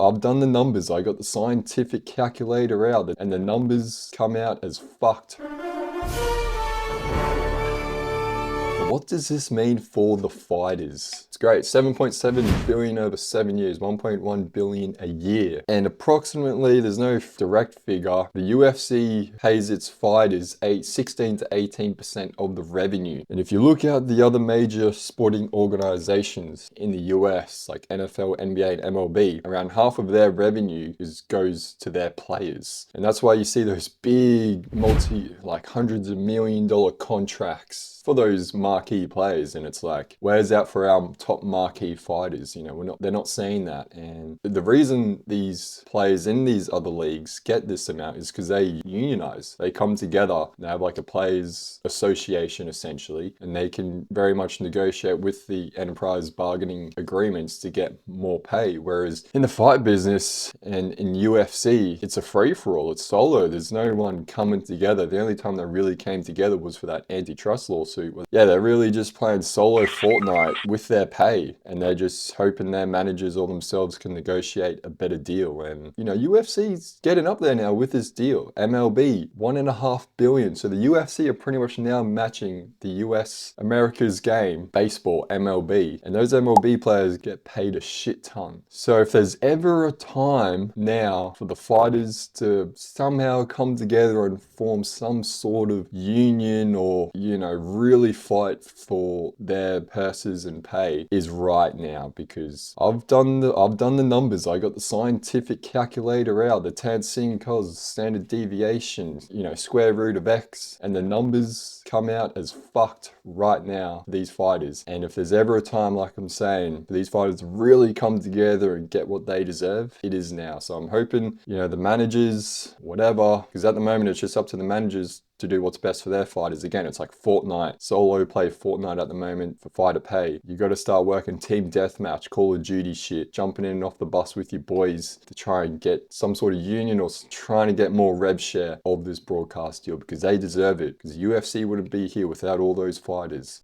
I've done the numbers. I got the scientific calculator out, and the numbers come out as fucked. What does this mean for the fighters? It's great. 7.7 billion over 7 years, 1.1 billion a year. And approximately, there's no direct figure, the UFC pays its fighters 16 to 18% of the revenue. And if you look at the other major sporting organizations in the US, like NFL, NBA, and MLB, around half of their revenue goes to their players. And that's why you see those big like hundreds of $1 million contracts for those marquee players. And it's like, where's that for our top marquee fighters? You know, they're not seeing that. And the reason these players in these other leagues get this amount is because they unionize. They come together, they have like a players association essentially, and they can very much negotiate with the enterprise bargaining agreements to get more pay. Whereas in the fight business and in UFC, it's a free-for-all, it's solo. There's no one coming together. The only time they really came together was for that antitrust lawsuit. Yeah, they're really just playing solo Fortnite with their pay, and they're just hoping their managers or themselves can negotiate a better deal. And you know, UFC's getting up there now with this deal. MLB, $1.5 billion. So the UFC are pretty much now matching the US America's game, baseball, MLB, and those MLB players get paid a shit ton. So if there's ever a time now for the fighters to somehow come together and form some sort of union, or you know, really fight for their purses and pay, is right now. Because I've done the numbers. I got the scientific calculator out, the tan sin cos, standard deviation, you know, square root of x, and the numbers come out as fucked right now for these fighters. And if there's ever a time, like I'm saying, for these fighters to really come together and get what they deserve, it is now. So I'm hoping, you know, the managers, whatever, because at the moment it's just up to the managers to do what's best for their fighters. Again, it's like Fortnite, solo play Fortnite at the moment for fighter pay. You got to start working team deathmatch, Call of Duty shit, jumping in and off the bus with your boys to try and get some sort of union, or trying to get more rev share of this broadcast deal, because they deserve it. Because UFC wouldn't be here without all those fighters.